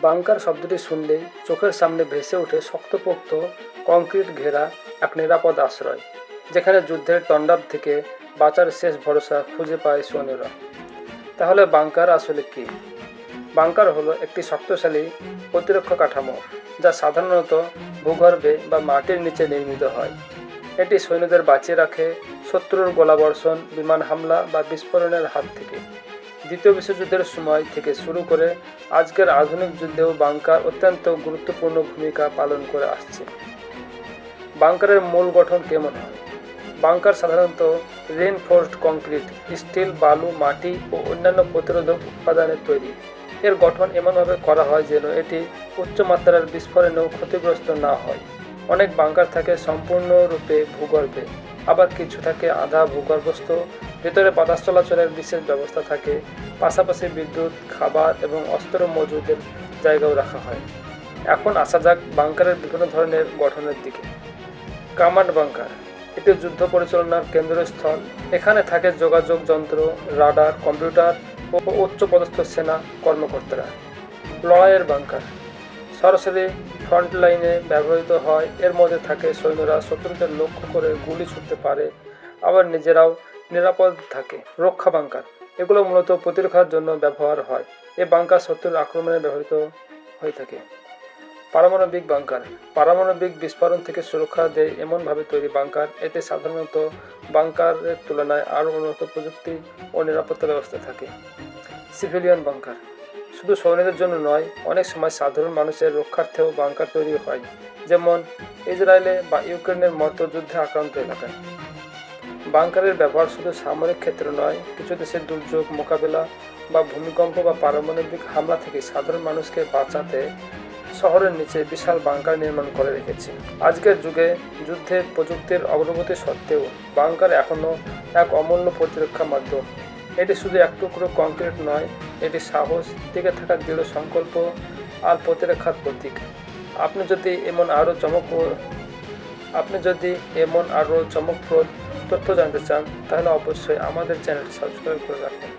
Bunker শব্দটি শুনলেই চোখের সামনে ভেসে ওঠে শক্তপোক্ত কংক্রিট ঘেরা এক নিরাপদ আশ্রয়, যেখানে যুদ্ধের তাণ্ডব থেকে বাঁচার শেষ ভরসা খুঁজে পায় সৈন্যরা। তাহলে বাংকার আসলে কি? বাংকার হলো একটি শক্তিশালী প্রতিরক্ষা কাঠামো, যা সাধারণত ভূগর্ভে বা মাটির নিচে নির্মিত হয়। এটি সৈন্যদের বাঁচিয়ে রাখে শত্রুর গোলাবর্ষণ, বিমান হামলা বা বিস্ফোরণের হাত থেকে। দ্বিতীয় বিশ্বযুদ্ধের সময় থেকে শুরু করে আজকের আধুনিক যুদ্ধেও বাংকার অত্যন্ত গুরুত্বপূর্ণ ভূমিকা পালন করে আসছে। বাংকারের মূল গঠন কেমন হয়? বাংকার সাধারণত রিইনফোর্সড কংক্রিট, স্টিল, বালু, মাটি ও অন্যান্য প্রতিরোধক উপাদানের তৈরি। এর গঠন এমনভাবে করা হয় যেন এটি উচ্চমাত্রার বিস্ফোরণেও ক্ষতিগ্রস্ত না হয়। অনেক বাংকার থাকে সম্পূর্ণরূপে ভূগর্ভে, আবার কিছু থাকে আধা ভূগর্ভস্থ। ভেতরে বাতাস চলাচলের বিশেষ ব্যবস্থা থাকে, পাশাপাশি বিদ্যুৎ, খাবার এবং অস্ত্র মজুদের জায়গাও রাখা হয়। এখন আসা যাক বাংকারের বিভিন্ন ধরনের গঠনের দিকে। কমান্ড বাংকার, এটি যুদ্ধ পরিচালনার কেন্দ্রস্থল। এখানে থাকে যোগাযোগ যন্ত্র, রাডার, কম্পিউটার ও উচ্চপদস্থ সেনা কর্মকর্তারা। লড়াইয়ের বাংকার সরাসরি ফ্রন্টলাইনে ব্যবহৃত হয়। এর মধ্যে থাকে সৈন্যরা শত্রুদের লক্ষ্য করে গুলি ছুটতে পারে, আবার নিজেরাও নিরাপদ থাকে। রক্ষা বাংকার, এগুলো মূলত প্রতিরক্ষার জন্য ব্যবহার হয়। এ বাংকার শত্রুর আক্রমণে ব্যবহৃত হয়ে থাকে। পারমাণবিক বাংকার, পারমাণবিক বিস্ফোরণ থেকে সুরক্ষা দেয় এমনভাবে তৈরি বাংকার। এতে সাধারণত বাংকারের তুলনায় আরও উন্নত প্রযুক্তি ও নিরাপত্তা ব্যবস্থা থাকে। সিভিলিয়ান বাংকার, শুধু সৈন্যদের জন্য নয়, অনেক সময় সাধারণ মানুষের রক্ষার্থেও বাংকার তৈরি হয়, যেমন ইসরায়েলে বা ইউক্রেনের মতো যুদ্ধে আক্রান্ত এলাকায়। বাংকারের ব্যবহার শুধু সামরিক ক্ষেত্রে নয়, কিছু দেশের দুর্যোগ মোকাবেলা বা ভূমিকম্প বা পারমাণবিক হামলা থেকে সাধারণ মানুষকে বাঁচাতে শহরের নিচে বিশাল বাংকার নির্মাণ করে রেখেছে। আজকের যুগে যুদ্ধের প্রযুক্তির অগ্রগতি সত্ত্বেও বাংকার এখনও এক অমূল্য প্রতিরক্ষা মাধ্যম। এটি শুধু এক টুকরো কংক্রিট নয়, এটি সাহস, টিকে থাকার দৃঢ় সংকল্প আর প্রতিরক্ষার প্রতীক। আপনি যদি এমন আরও চমকপ্রদ তথ্য জানতে চান, তাহলে অবশ্যই আমাদের চ্যানেলটি সাবস্ক্রাইব করে রাখুন।